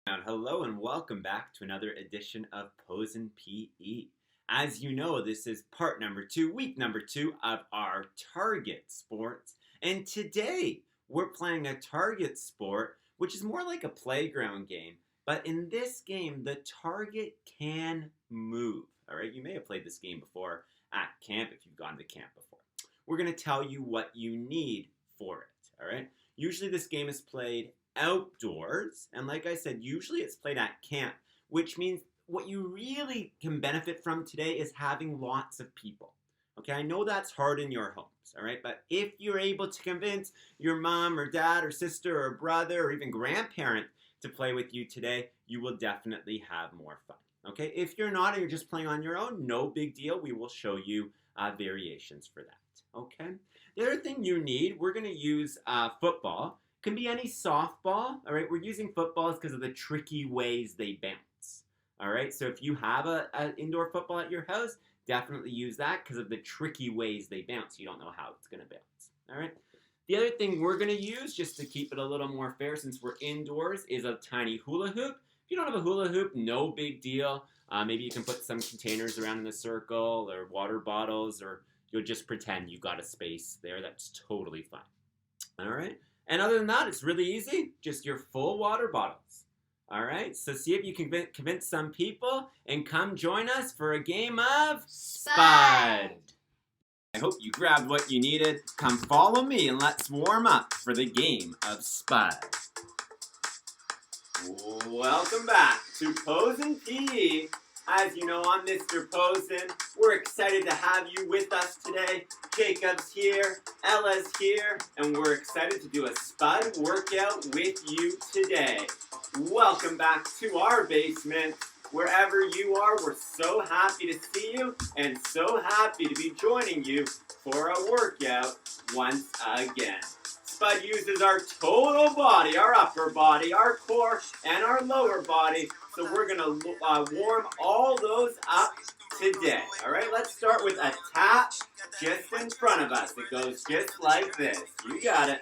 Hello and welcome back to another edition of Posen PE. As you know, this is part number 2, week number 2 of our target sports. And today we're playing a target sport, which is more like a playground game. But in this game, the target can move. All right, you may have played this game before at camp if you've gone to camp before. We're going to tell you what you need for it. All right, usually this game is played outdoors, and like I said, usually it's played at camp, which means what you really can benefit from today is having lots of people. Okay, I know that's hard in your homes, all right, but if you're able to convince your mom or dad or sister or brother or even grandparent to play with you today, you will definitely have more fun. Okay, if you're not and you're just playing on your own, no big deal. We will show you variations for that. Okay, the other thing you need, we're going to use football. Can be any softball, all right? We're using footballs because of the tricky ways they bounce, all right? So if you have an indoor football at your house, definitely use that because of the tricky ways they bounce. You don't know how it's going to bounce, all right? The other thing we're going to use, just to keep it a little more fair since we're indoors, is a tiny hula hoop. If you don't have a hula hoop, no big deal. Maybe you can put some containers around in a circle or water bottles, or you'll just pretend you got a space there. That's totally fine, all right? And other than that, it's really easy. Just your full water bottles. All right? So see if you can convince some people and come join us for a game of Spud. I hope you grabbed what you needed. Come follow me and let's warm up for the game of Spud. Welcome back to Posen PE. As you know, I'm Mr. Posen. We're excited to have you with us today. Jacob's here, Ella's here, and we're excited to do a Spud workout with you today. Welcome back to our basement. Wherever you are, we're so happy to see you and so happy to be joining you for a workout once again. Spud uses our total body, our upper body, our core, and our lower body. So we're going to warm all those up today. All right, let's start with a tap just in front of us. It goes just like this. You got it.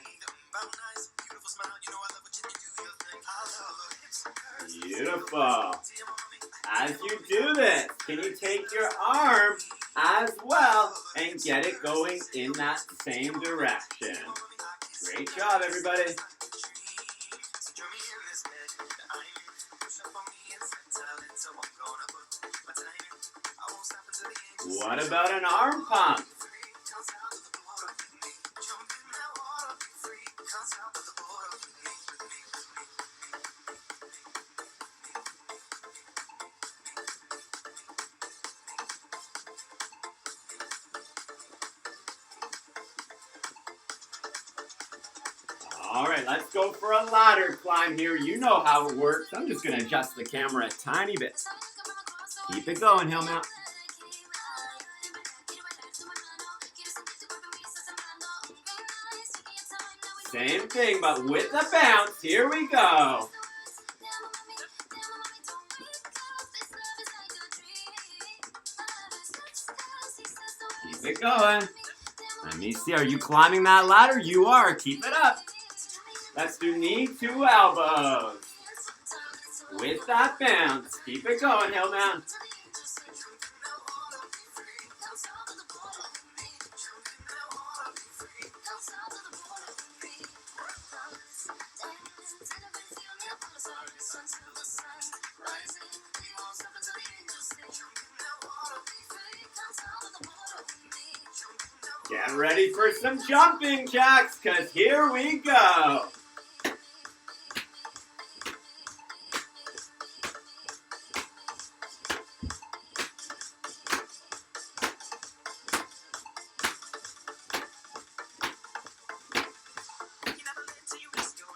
Beautiful. As you do this, can you take your arm as well and get it going in that same direction? Great job, everybody. What about an arm pump? All right, let's go for a ladder climb here. You know how it works. I'm just going to adjust the camera a tiny bit. Keep it going, Hillmount. Same thing, but with a bounce. Here we go. Keep it going. Let me see. Are you climbing that ladder? You are. Keep it up. Let's do knee to elbows. With that bounce. Keep it going, Hillmount. Get ready for some jumping jacks, because here we go.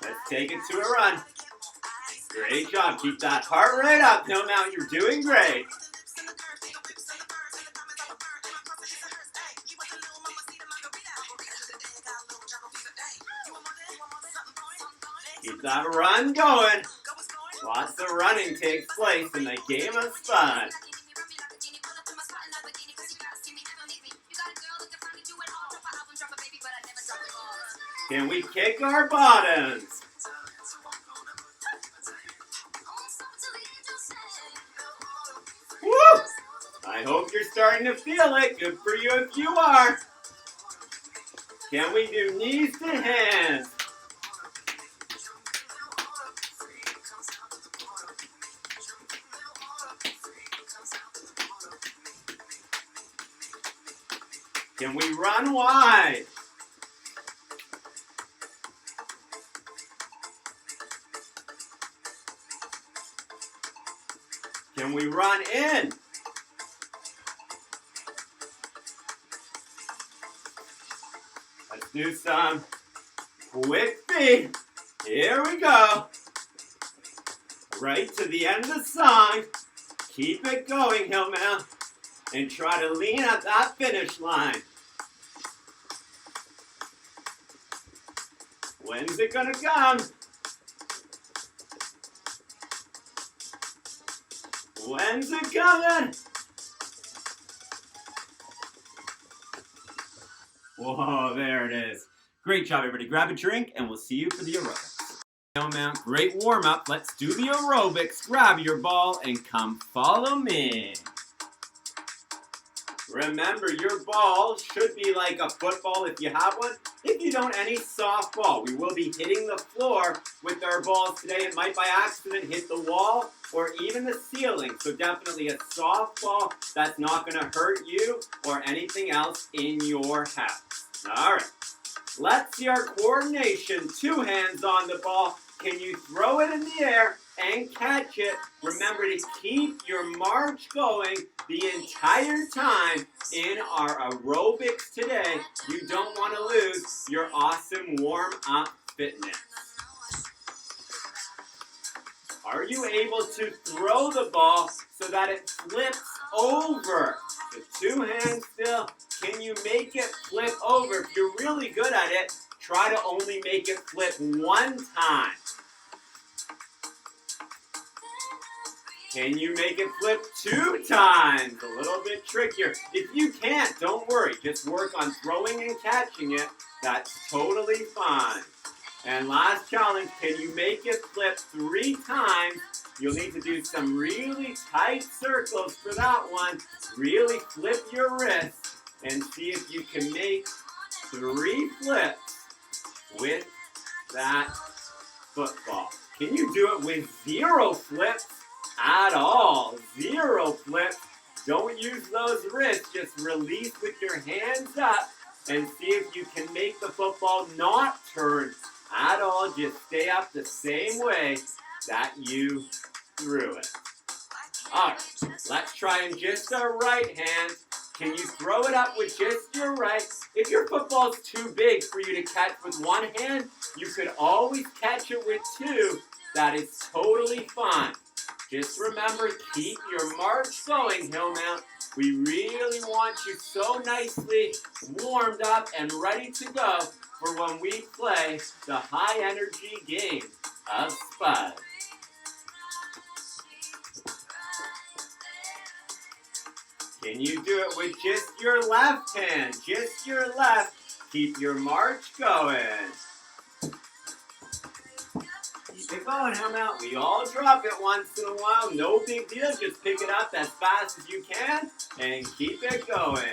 Let's take it to a run. Great job. Keep that heart rate up. No, now you're doing great. Keep that run going. Lots of running takes place in the game of Spud. Can we kick our bottoms? hope you're starting to feel it. Good for you if you are. Can we do knees to hands? Can we run wide? Can we run in? Let's do some quick feet. Here we go. Right to the end of the song. Keep it going, Hillman. And try to lean at that finish line. When's it gonna come? When's it coming? Whoa, there it is. Great job, everybody. Grab a drink, and we'll see you for the aerobics. Great warm-up. Let's do the aerobics. Grab your ball and come follow me. Remember, your ball should be like a football if you have one. If you don't, any softball. We will be hitting the floor with our balls today. It might by accident hit the wall or even the ceiling. So definitely a softball that's not going to hurt you or anything else in your house. All right. Let's see our coordination. 2 hands on the ball. Can you throw it in the air and catch it? Remember to keep your march going the entire time in our aerobics today. You don't want to lose your awesome warm-up fitness. Are you able to throw the ball so that it flips over? The 2 hands still. Can you make it flip over? If you're really good at it, try to only make it flip 1 time. Can you make it flip 2 times? A little bit trickier. If you can't, don't worry. Just work on throwing and catching it. That's totally fine. And last challenge, can you make it flip 3 times? You'll need to do some really tight circles for that one. Really flip your wrist and see if you can make 3 flips with that football. Can you do it with 0 flips at all? 0 flips. Don't use those wrists. Just release with your hands up and see if you can make the football not turn at all. Just stay up the same way that you threw it. All right, let's try in just our right hand. Can you throw it up with just your right? If your football's too big for you to catch with 1 hand, you could always catch it with 2. That is totally fine. Just remember, keep your march going, Hillmount. We really want you so nicely warmed up and ready to go for when we play the high energy game of Spud. Can you do it with just your left hand? Just your left. Keep your march going. Keep it going, Hillmount. We all drop it once in a while. No big deal. Just pick it up as fast as you can and keep it going.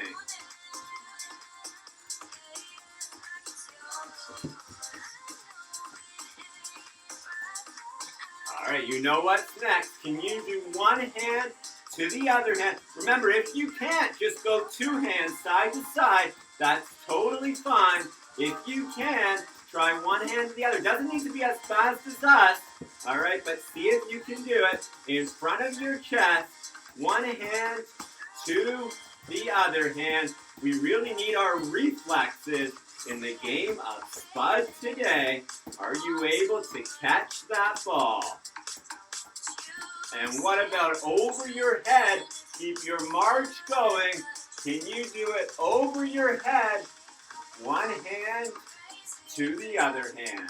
All right, you know what's next. Can you do 1 hand to the other hand? Remember, if you can't, just go 2 hands side to side. That's totally fine. If you can, try 1 hand to the other. Doesn't need to be as fast as us. All right, but see if you can do it in front of your chest. 1 hand to the other hand. We really need our reflexes in the game of Spud today. Are you able to catch that ball? And what about over your head? Keep your march going. Can you do it over your head? 1 hand to the other hand.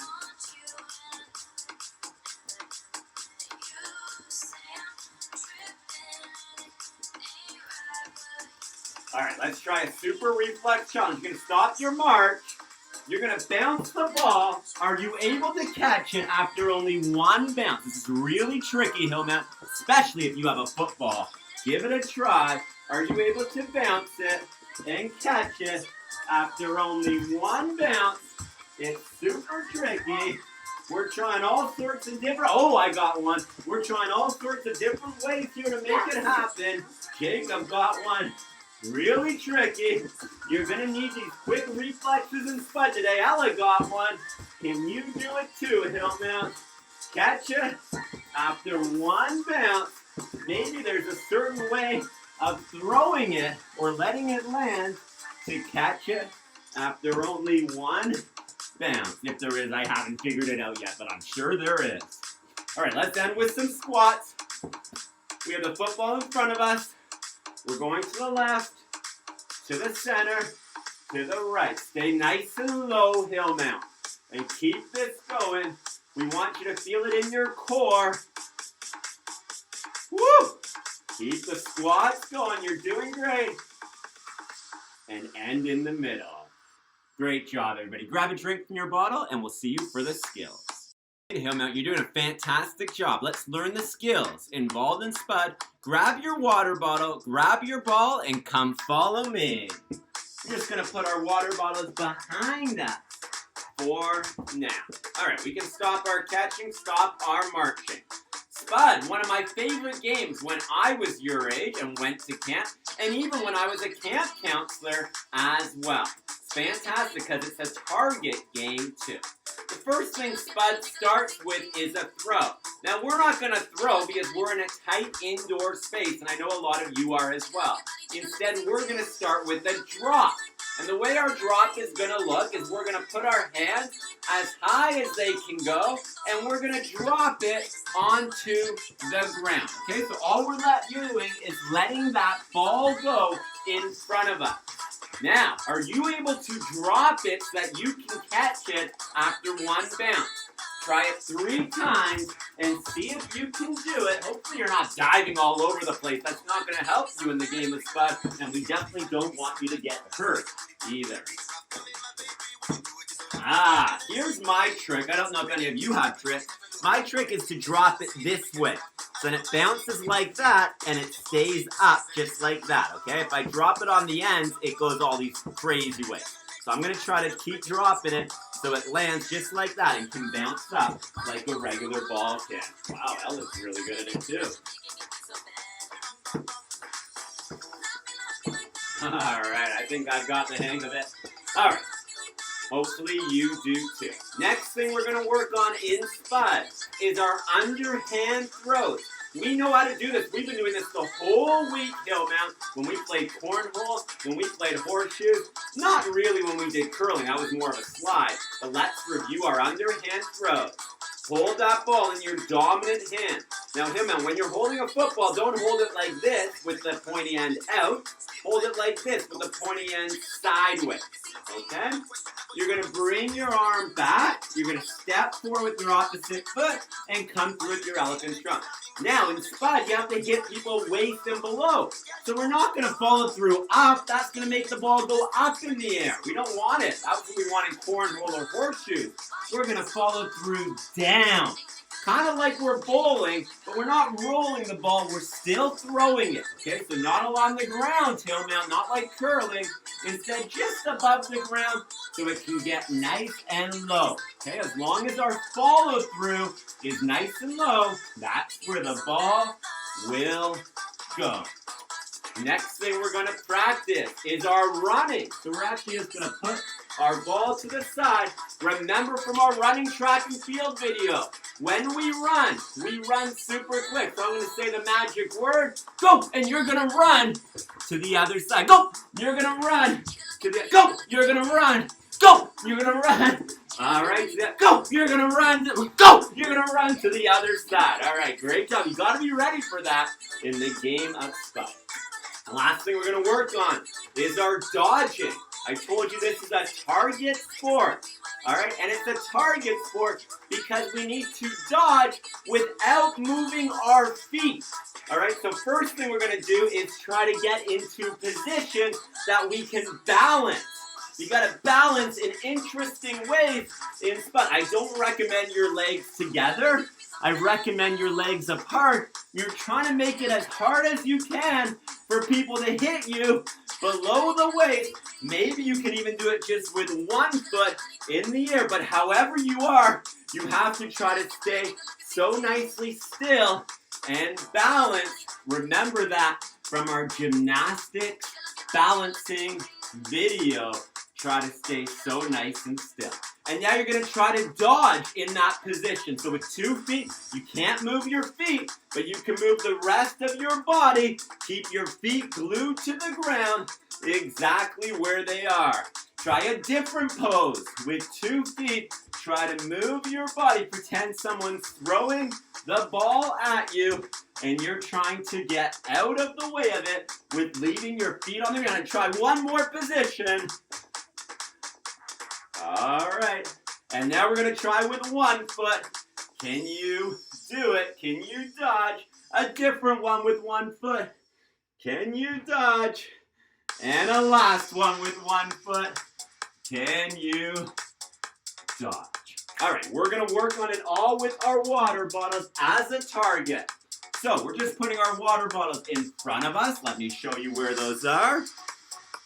All right, let's try a super reflex challenge. You're going to stop your march. You're going to bounce the ball. Are you able to catch it after only 1 bounce? This is really tricky, Hillmount, especially if you have a football. Give it a try. Are you able to bounce it and catch it after only one bounce? It's super tricky. We're trying all sorts of different, oh, I got one. We're trying all sorts of different ways here to make it happen. Jacob got one. Really tricky. You're going to need these quick reflexes and Spud today. Ella got one. Can you do it too, Hillman? Catch it after one bounce. Maybe there's a certain way of throwing it or letting it land to catch it after only one bounce. If there is, I haven't figured it out yet, but I'm sure there is. All right, let's end with some squats. We have the football in front of us. We're going to the left, to the center, to the right. Stay nice and low, hill mount. And keep this going. We want you to feel it in your core. Woo! Keep the squats going. You're doing great. And end in the middle. Great job, everybody. Grab a drink from your bottle, and we'll see you for the skills. Hill mount, you're doing a fantastic job. Let's learn the skills involved in Spud. Grab your water bottle, grab your ball, and come follow me. We're just going to put our water bottles behind us for now. All right, we can stop our catching, stop our marching. Spud, one of my favorite games when I was your age and went to camp, and even when I was a camp counselor as well. It's fantastic because it's a target game too. The first thing Spud starts with is a throw. Now, we're not going to throw because we're in a tight indoor space, and I know a lot of you are as well. Instead, we're going to start with a drop. And the way our drop is going to look is we're going to put our hands as high as they can go, and we're going to drop it onto the ground. Okay, so all we're doing is letting that ball go in front of us. Now, are you able to drop it so that you can catch it after one bounce? Try it 3 times and see if you can do it. Hopefully you're not diving all over the place. That's not going to help you in the game of Spud, and we definitely don't want you to get hurt either. Here's my trick. I don't know if any of you have tricks. My trick is to drop it this way. So then it bounces like that, and it stays up just like that, okay? If I drop it on the ends, it goes all these crazy ways. So I'm going to try to keep dropping it so it lands just like that and can bounce up like a regular ball can. Wow, Ella's really good at it too. Alright, I think I've got the hang of it. Alright. Hopefully you do too. Next thing we're going to work on in Spud is our underhand throws. We know how to do this. We've been doing this the whole week, Hillmount, when we played cornhole, when we played horseshoes. Not really when we did curling. That was more of a slide. But let's review our underhand throws. Hold that ball in your dominant hand. Now, Hillmount, when you're holding a football, don't hold it like this with the pointy end out. Hold it like this with the pointy end sideways. Okay? You're going to bring your arm back. You're going to step forward with your opposite foot and come through with your elephant trunk. Now, in Spud, you have to hit people waist and below. So we're not going to follow through up. That's going to make the ball go up in the air. We don't want it. That's what we want in cornhole or horseshoes. We're going to follow through down. Kind of like we're bowling, but we're not rolling the ball. We're still throwing it. Okay, so not along the ground, Hillmount, not like curling. Instead, just above the ground so it can get nice and low. Okay, as long as our follow through is nice and low, that's where the ball will go. Next thing we're going to practice is our running. So we're actually just going to put our ball to the side. Remember from our running track and field video, when we run super quick. So I'm going to say the magic word, go, and you're going to run to the other side. Go, you're going to run to the, go, you're going to run. Go, you're going to run. All right, go, you're going to run. Go, you're going to run to the other side. All right, great job. You got to be ready for that in the game of Spud. The last thing we're going to work on is our dodging. I told you this is a target sport, all right? And it's a target sport because we need to dodge without moving our feet, all right? So first thing we're going to do is try to get into position that we can balance. You got to balance in interesting ways in Spud. I don't recommend your legs together. I recommend your legs apart. You're trying to make it as hard as you can for people to hit you below the waist. Maybe you can even do it just with one foot in the air, but however you are, you have to try to stay so nicely still and balanced. Remember that from our gymnastics balancing video. Try to stay so nice and still. And now you're going to try to dodge in that position. So with 2 feet, you can't move your feet, but you can move the rest of your body. Keep your feet glued to the ground exactly where they are. Try a different pose. With 2 feet, try to move your body. Pretend someone's throwing the ball at you, and you're trying to get out of the way of it with leaving your feet on the ground. And try one more position. All right, and now we're going to try with 1 foot. Can you do it? Can you dodge? A different one with 1 foot. Can you dodge? And a last one with 1 foot. Can you dodge? All right, we're going to work on it all with our water bottles as a target. So we're just putting our water bottles in front of us. Let me show you where those are.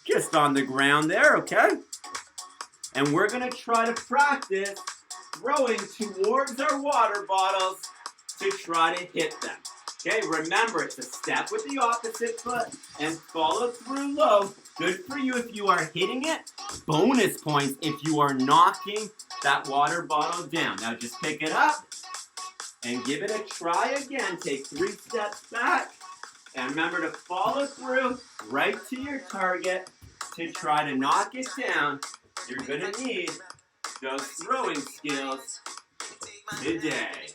Just on the ground there, okay? And we're going to try to practice throwing towards our water bottles to try to hit them. Okay, remember, it's a step with the opposite foot and follow through low. Good for you if you are hitting it. Bonus points if you are knocking that water bottle down. Now just pick it up and give it a try again. Take 3 steps back. And remember to follow through right to your target to try to knock it down. You're going to need those throwing skills today.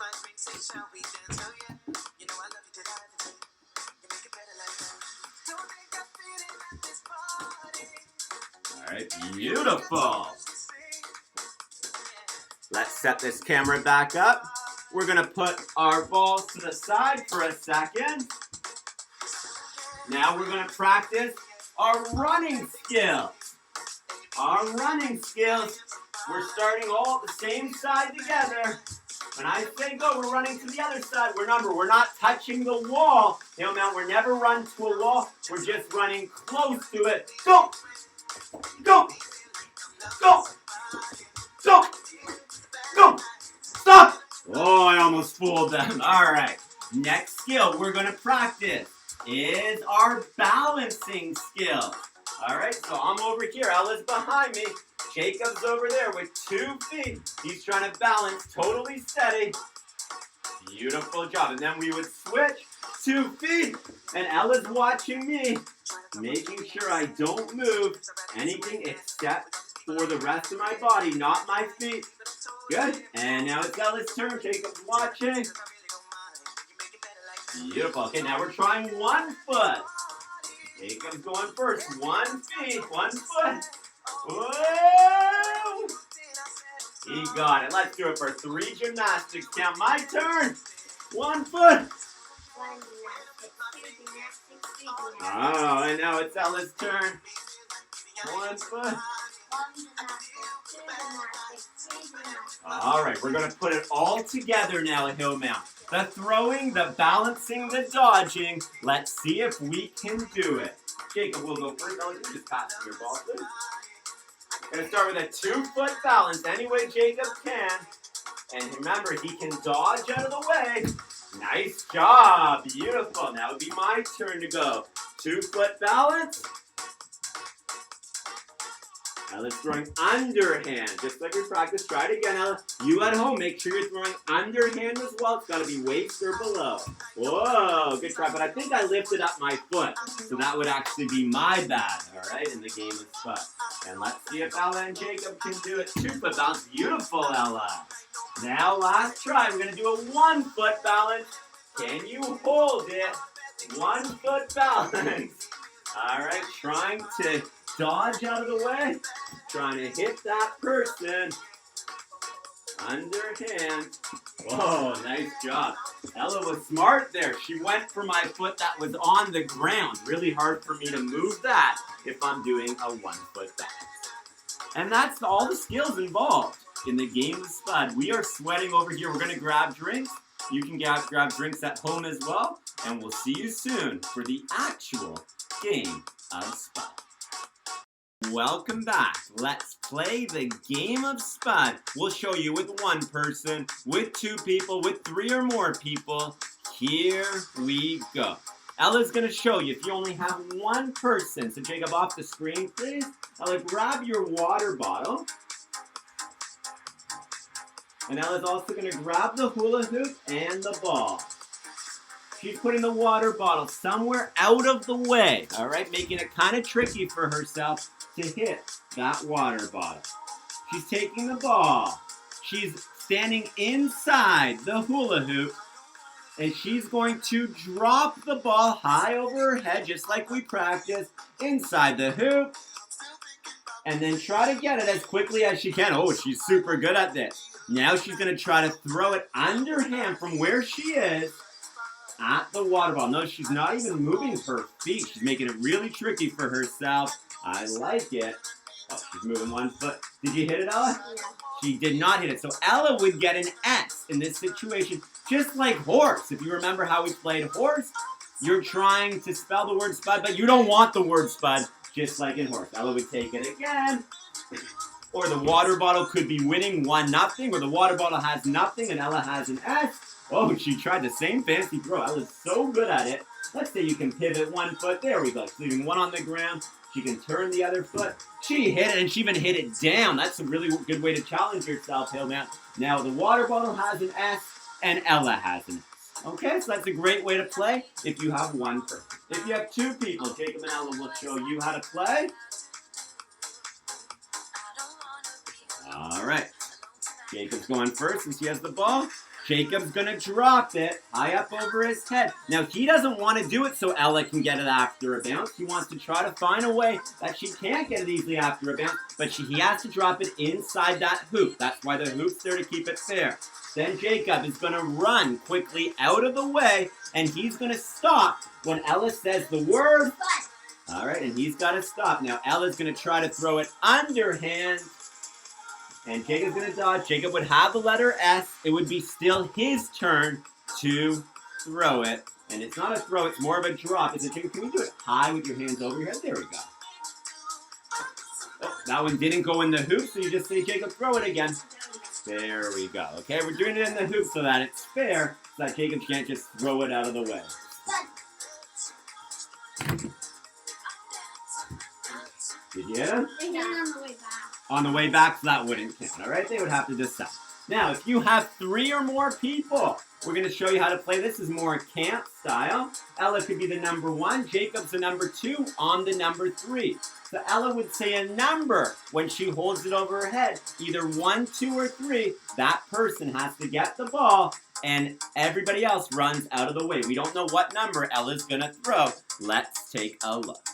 All right, beautiful. Let's set this camera back up. We're going to put our balls to the side for a second. Now we're going to practice our running skills. Our running skills, we're starting all at the same side together. When I say go, we're running to the other side. Remember, we're not touching the wall. We're never run to a wall. We're just running close to it. Go! Go! Go! Go! Go! Stop! Oh, I almost fooled them. All right. Next skill we're going to practice is our balancing skill. All right, so I'm over here. Ella's behind me. Jacob's over there with 2 feet. He's trying to balance totally steady. Beautiful job. And then we would switch 2 feet. And Ella's watching me, making sure I don't move anything except for the rest of my body, not my feet. Good. And now it's Ella's turn. Jacob's watching. Beautiful. Okay, now we're trying 1 foot. Jacob's going first. 1 feet, 1 foot. Whoa! He got it. Let's do it for 3 gymnastics. Count. My turn. 1 foot. Oh, and now it's Ella's turn. 1 foot. All right, we're going to put it all together now at Hill Mount. The throwing, the balancing, the dodging. Let's see if we can do it. Jacob will go first. Ella, you just pass me your ball, please. We're going to start with a 2-foot balance any way Jacob can. And remember, he can dodge out of the way. Nice job. Beautiful. Now it would be my turn to go. 2-foot balance. Ella's throwing underhand, just like we practiced. Try it again, Ella. You at home, make sure you're throwing underhand as well. It's got to be waist or below. Whoa, good try. But I think I lifted up my foot, so that would actually be my bad, all right, in the game of Spud. And let's see if Ella and Jacob can do it. 2-foot balance. Beautiful, Ella. Now, last try. We're going to do a 1-foot balance. Can you hold it? 1-foot balance. All right, trying to dodge out of the way. Trying to hit that person. Underhand. Whoa, nice job. Ella was smart there. She went for my foot that was on the ground. Really hard for me to move that if I'm doing a 1-foot balance. And that's all the skills involved in the game of Spud. We are sweating over here. We're going to grab drinks. You can grab drinks at home as well. And we'll see you soon for the actual game of Spud. Welcome back. Let's play the game of Spud. We'll show you with one person, with two people, with three or more people. Here we go. Ella's going to show you if you only have one person. So Jacob, off the screen, please. Ella, grab your water bottle. And Ella's also going to grab the hula hoop and the ball. She's putting the water bottle somewhere out of the way, all right, making it kind of tricky for herself to hit that water bottle. She's taking the ball. She's standing inside the hula hoop, and she's going to drop the ball high over her head, just like we practiced, inside the hoop, and then try to get it as quickly as she can. Oh, she's super good at this. Now she's going to try to throw it underhand from where she is at the water ball. No, she's not even moving her feet. She's making it really tricky for herself. I like it. Oh, she's moving one foot. Did you hit it, Ella? Yeah. She did not hit it. So Ella would get an S in this situation, just like horse. If you remember how we played horse, you're trying to spell the word Spud, but you don't want the word Spud, just like in horse. Ella would take it again. Or the water bottle could be winning 1-0, or the water bottle has nothing and Ella has an S. Oh, she tried the same fancy throw. Ella's so good at it. Let's say you can pivot one foot. There we go. She's leaving one on the ground. She can turn the other foot. She hit it, and she even hit it down. That's a really good way to challenge yourself, Hillman. Now, the water bottle has an S, and Ella has an S. Okay, so that's a great way to play if you have one person. If you have two people, Jacob and Ella will show you how to play. All right. Jacob's going first since he has the ball. Jacob's going to drop it high up over his head. Now, he doesn't want to do it so Ella can get it after a bounce. He wants to try to find a way that she can't get it easily after a bounce, but he has to drop it inside that hoop. That's why the hoop's there, to keep it fair. Then Jacob is going to run quickly out of the way, and he's going to stop when Ella says the word. All right, and he's got to stop. Now, Ella's going to try to throw it underhand. And Jacob's going to dodge. Jacob would have the letter S. It would be still his turn to throw it. And it's not a throw, it's more of a drop. Is it, Jacob, can you do it high with your hands over your head? There we go. Oh, that one didn't go in the hoop, so you just say, Jacob, throw it again. There we go. Okay, we're doing it in the hoop so that it's fair, so that Jacob can't just throw it out of the way. Did you hit him? On the way back. On the way back, so that wouldn't count, all right? They would have to decide. Now, if you have 3 or more people, we're going to show you how to play. This is more camp style. Ella could be the number 1. Jacob's the number 2 on the number 3. So Ella would say a number when she holds it over her head. Either 1, 2, or 3. That person has to get the ball, and everybody else runs out of the way. We don't know what number Ella's going to throw. Let's take a look.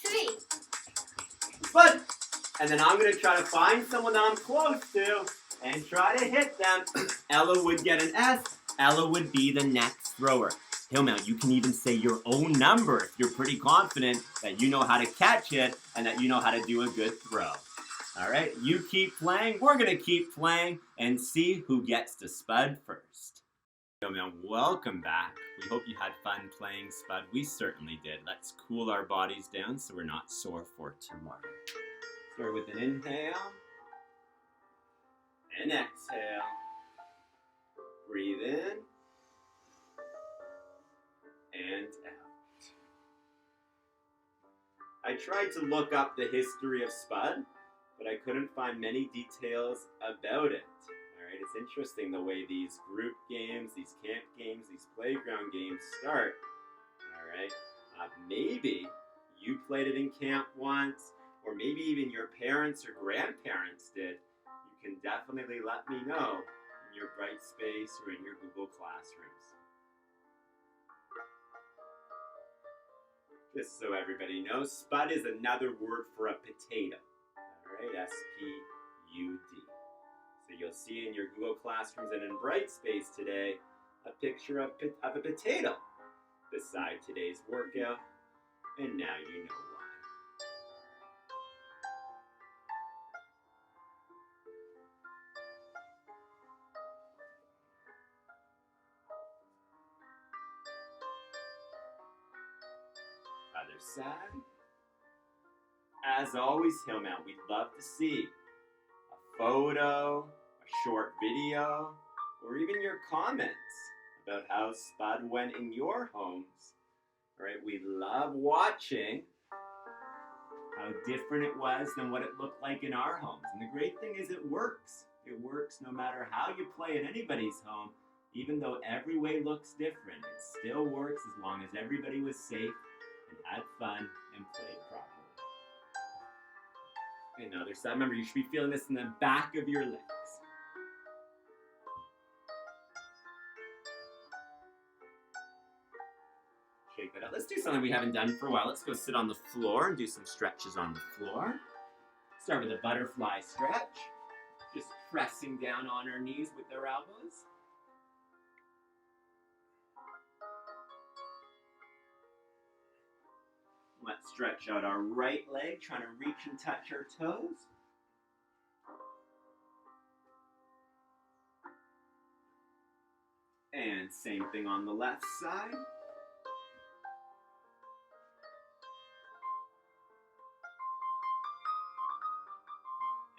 3. Spud. And then I'm going to try to find someone that I'm close to and try to hit them. Ella would get an S. Ella would be the next thrower. Hillman, you can even say your own number if you're pretty confident that you know how to catch it and that you know how to do a good throw. All right, you keep playing. We're going to keep playing and see who gets to Spud first. Hillman, welcome back. We hope you had fun playing Spud. We certainly did. Let's cool our bodies down so we're not sore for tomorrow. Start with an inhale, and exhale. Breathe in, and out. I tried to look up the history of Spud, but I couldn't find many details about it. Alright, it's interesting the way these group games, these camp games, these playground games start. Alright, maybe you played it in camp once, or maybe even your parents or grandparents did. You can definitely let me know in your Brightspace or in your Google Classrooms. Just so everybody knows, Spud is another word for a potato. Alright, S-P-U-D. So you'll see in your Google Classrooms and in Brightspace today a picture of a potato beside today's workout, and now you know why. side. As always, Hillmount, we'd love to see a photo, a short video, or even your comments about how Spud went in your homes. All right, we love watching how different it was than what it looked like in our homes. And the great thing is it works. It works no matter how you play in anybody's home. Even though every way looks different, it still works as long as everybody was safe and had fun and played properly. And the other side, remember, you should be feeling this in the back of your legs. Shake that out. Let's do something we haven't done for a while. Let's go sit on the floor and do some stretches on the floor. Start with a butterfly stretch. Just pressing down on our knees with our elbows. Let's stretch out our right leg, trying to reach and touch our toes. And same thing on the left side.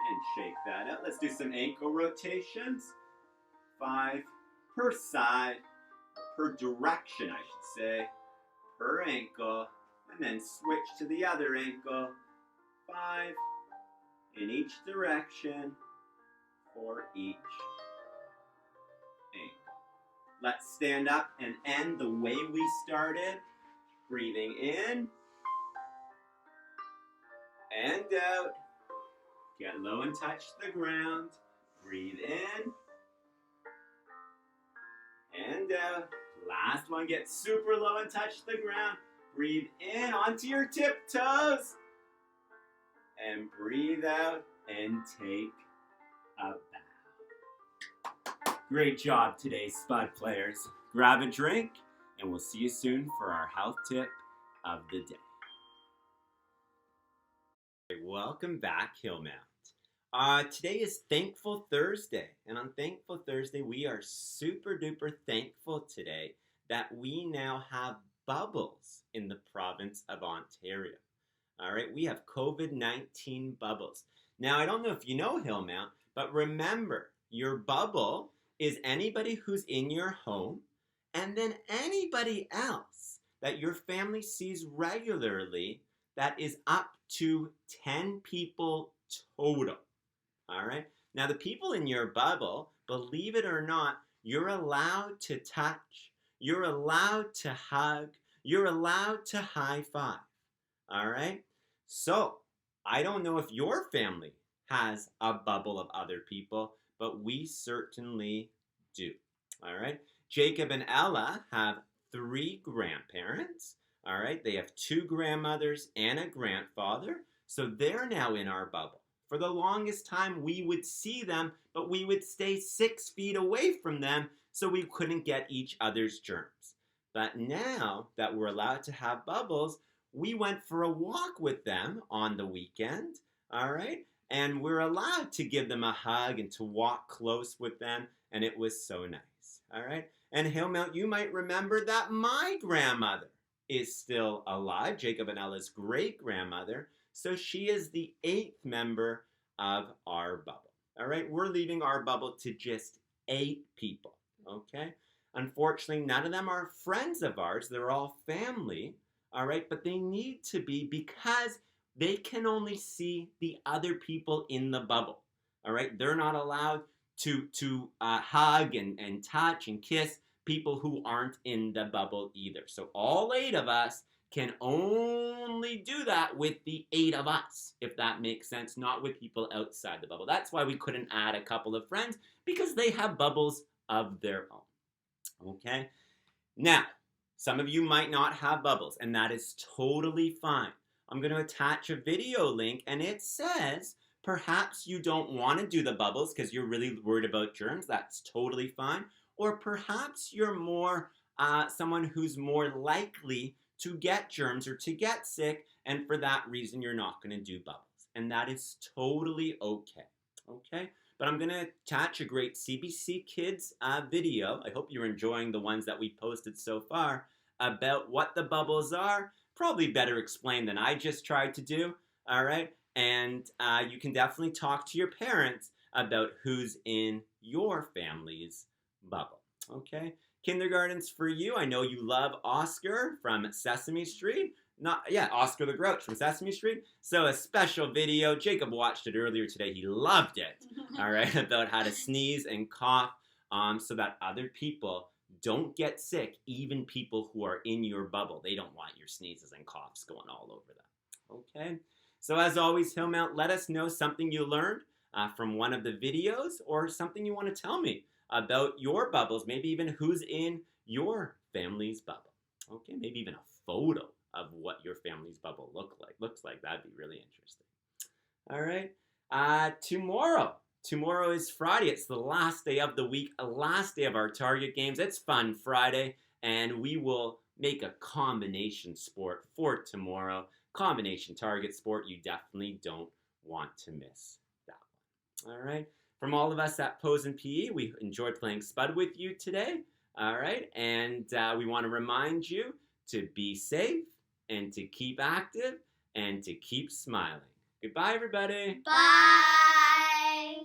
And shake that out. Let's do some ankle rotations. 5 per side, per direction, I should say, per ankle. And then switch to the other ankle. 5 in each direction for each ankle. Let's stand up and end the way we started. Breathing in and out. Get low and touch the ground. Breathe in and out. Last one, get super low and touch the ground. Breathe in onto your tiptoes. And breathe out and take a bow. Great job today, Spud players. Grab a drink, and we'll see you soon for our health tip of the day. Welcome back, Hillmount. Today is Thankful Thursday, and on Thankful Thursday, we are super duper thankful today that we now have bubbles in the province of Ontario. All right, we have COVID-19 bubbles. Now, I don't know if you know, Hillmount, but remember, your bubble is anybody who's in your home and then anybody else that your family sees regularly that is up to 10 people total. All right, now the people in your bubble, believe it or not, you're allowed to touch. You're allowed to hug. You're allowed to high five. All right? So, I don't know if your family has a bubble of other people, but we certainly do. All right? Jacob and Ella have 3 grandparents. All right? They have 2 grandmothers and a grandfather. So, they're now in our bubble. For the longest time, we would see them, but we would stay 6 feet away from them so we couldn't get each other's germs. But now that we're allowed to have bubbles, we went for a walk with them on the weekend, all right? And we're allowed to give them a hug and to walk close with them, and it was so nice, all right? And Hillmount, you might remember that my grandmother is still alive, Jacob and Ella's great-grandmother, so she is the 8th member of our bubble, all right? We're leaving our bubble to just 8 people. Okay? Unfortunately, none of them are friends of ours. They're all family, all right? But they need to be because they can only see the other people in the bubble, all right? They're not allowed to hug and touch and kiss people who aren't in the bubble either. So all 8 of us can only do that with the 8 of us, if that makes sense, not with people outside the bubble. That's why we couldn't add a couple of friends, because they have bubbles of their own. Okay? Now, some of you might not have bubbles, and that is totally fine. I'm going to attach a video link, and it says perhaps you don't want to do the bubbles because you're really worried about germs. That's totally fine. Or perhaps you're more someone who's more likely to get germs or to get sick, and for that reason, you're not going to do bubbles. And that is totally okay. Okay? But I'm going to attach a great CBC Kids video. I hope you're enjoying the ones that we posted so far about what the bubbles are. probably better explained than I just tried to do. All right, and you can definitely talk to your parents about who's in your family's bubble. Okay, kindergarten's for you. I know you love Oscar from Sesame Street. Oscar the Grouch from Sesame Street. So a special video. Jacob watched it earlier today. He loved it. All right, about how to sneeze and cough so that other people don't get sick, even people who are in your bubble. They don't want your sneezes and coughs going all over them. Okay? So as always, Hillmount, let us know something you learned from one of the videos or something you want to tell me about your bubbles, maybe even who's in your family's bubble. Okay, maybe even a photo of what your family's bubble looks like. That'd be really interesting. All right. Tomorrow is Friday. It's the last day of the week, last day of our target games. It's Fun Friday, and we will make a combination sport for tomorrow. Combination target sport. You definitely don't want to miss that one. All right. From all of us at Pose and PE, we enjoyed playing Spud with you today. All right. And we want to remind you to be safe and to keep active and to keep smiling. Goodbye, everybody. Bye.